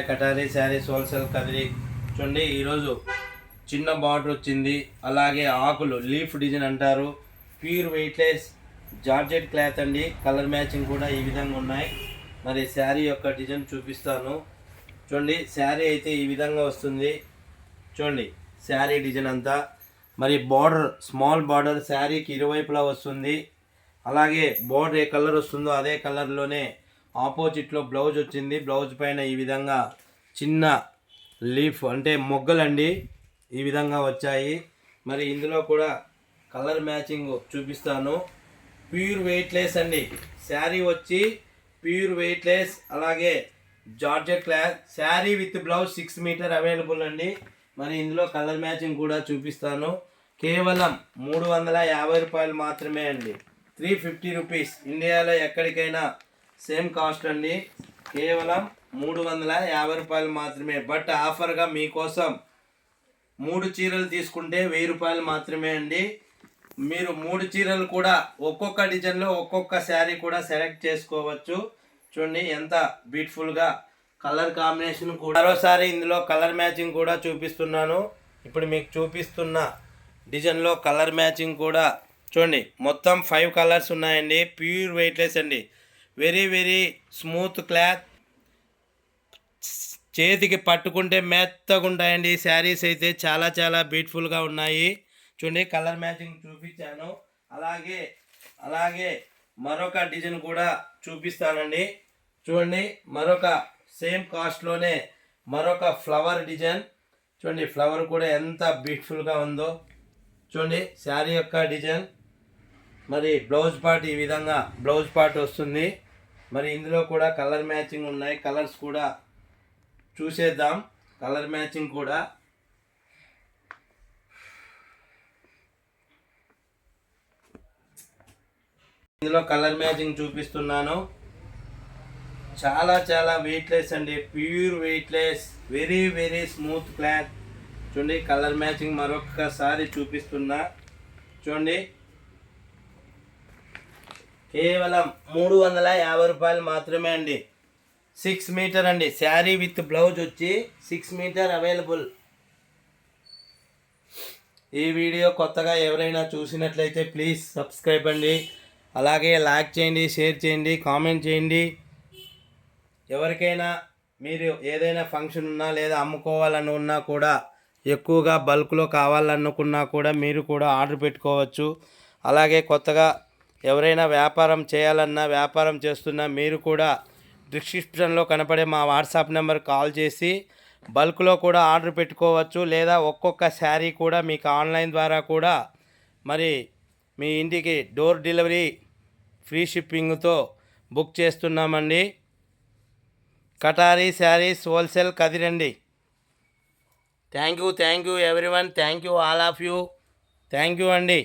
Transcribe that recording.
కటారీ sarees wholesale Kadiri చూడండి. ఈరోజు చిన్న బార్డర్ వచ్చింది, అలాగే ఆకులు లీఫ్ డిజైన్ అంటారు. ప్యూర్ వెయిట్లెస్ జార్జెట్ క్లాత్ అండి. కలర్ మ్యాచింగ్ కూడా ఈ విధంగా ఉన్నాయి. మరి శారీ యొక్క డిజైన్ చూపిస్తాను చూడండి. శారీ అయితే ఈ విధంగా వస్తుంది చూడండి. శారీ డిజైన్ అంతా మరి బార్డర్ స్మాల్ బార్డర్ శారీకి ఇరువైపులా వస్తుంది. అలాగే బార్డర్ ఏ కలర్ వస్తుందో అదే కలర్లోనే ఆపోజిట్లో బ్లౌజ్ వచ్చింది. బ్లౌజ్ పైన ఈ విధంగా చిన్న లీఫ్ అంటే మొగ్గలండి ఈ విధంగా వచ్చాయి. మరి ఇందులో కూడా కలర్ మ్యాచింగ్ చూపిస్తాను. ప్యూర్ వెయిట్లెస్ అండి. శారీ వచ్చి ప్యూర్ వెయిట్లెస్, అలాగే georgette cloth. Sari with blouse 6 metre available అండి. మరి ఇందులో కలర్ మ్యాచింగ్ కూడా చూపిస్తాను. కేవలం 350 రూపాయలు మాత్రమే అండి. 350 రూపీస్. ఇండియాలో ఎక్కడికైనా సేమ్ కాస్ట్ అండి. కేవలం 350 రూపాయలు మాత్రమే. బట్ ఆఫర్గా మీకోసం 3 చీరలు తీసుకుంటే 1000 రూపాయలు మాత్రమే అండి. మీరు 3 చీరలు కూడా ఒక్కొక్క డిజైన్లో ఒక్కొక్క శారీ కూడా సెలెక్ట్ చేసుకోవచ్చు. చూడండి ఎంత బ్యూటిఫుల్గా కలర్ కాంబినేషన్ కూడా. మరోసారి ఇందులో కలర్ మ్యాచింగ్ కూడా చూపిస్తున్నాను. ఇప్పుడు మీకు చూపిస్తున్న డిజైన్లో కలర్ మ్యాచింగ్ కూడా చూడండి. మొత్తం 5 కలర్స్ ఉన్నాయండి. ప్యూర్ వెయిట్లెస్ అండి. Very very smooth cloth. చేతికి పట్టుకుంటే మెత్తగా ఉంటాయండి. శారీస్ అయితే చాలా చాలా బ్యూటిఫుల్గా ఉన్నాయి. చూడండి కలర్ మ్యాచింగ్ చూపించాను. అలాగే అలాగే మరొక డిజైన్ కూడా చూపిస్తానండి. చూడండి మరొక సేమ్ కాస్ట్లోనే మరొక ఫ్లవర్ డిజైన్. చూడండి ఫ్లవర్ కూడా ఎంత బ్యూటిఫుల్గా ఉందో చూడండి. శారీ యొక్క డిజైన్. మరి బ్లౌజ్ పార్ట్ ఈ విధంగా బ్లౌజ్ పార్ట్ వస్తుంది. మరి ఇందులో కూడా కలర్ మ్యాచింగ్ ఉన్నాయి. కలర్స్ కూడా చూసేద్దాం. కలర్ మ్యాచింగ్ కూడా ఇందులో కలర్ మ్యాచింగ్ చూపిస్తున్నాను. చాలా చాలా వెయిట్లెస్ అండి. Pure weightless, very very smooth cloth. చూడండి కలర్ మ్యాచింగ్ మరొకసారి చూపిస్తున్నా చూడండి. కేవలం 350 రూపాయలు మాత్రమే అండి. 6 మీటర్ అండి. శారీ విత్ బ్లౌజ్ వచ్చి 6 మీటర్ అవైలబుల్. ఈ వీడియో కొత్తగా ఎవరైనా చూసినట్లయితే ప్లీజ్ సబ్స్క్రైబ్ అండి. అలాగే లైక్ చేయండి, షేర్ చేయండి, కామెంట్ చేయండి. ఎవరికైనా మీరు ఏదైనా ఫంక్షన్ ఉన్నా లేదా అమ్ముకోవాలని ఉన్నా కూడా, ఎక్కువగా బల్క్లో కావాలనుకున్నా కూడా మీరు కూడా ఆర్డర్ పెట్టుకోవచ్చు. అలాగే కొత్తగా ఎవరైనా వ్యాపారం చేయాలన్నా, వ్యాపారం చేస్తున్నా మీరు కూడా డిస్క్రిప్షన్లో కనపడే మా వాట్సాప్ నెంబర్ కాల్ చేసి బల్క్లో కూడా ఆర్డర్ పెట్టుకోవచ్చు. లేదా ఒక్కొక్క శారీ కూడా మీకు ఆన్లైన్ ద్వారా కూడా మరి మీ ఇంటికి డోర్ డెలివరీ ఫ్రీ షిప్పింగ్తో బుక్ చేస్తున్నామండి. కటారీ శారీస్ హోల్సేల్ కదిరండి. Thank you everyone. Thank you all of you. Thank you అండి.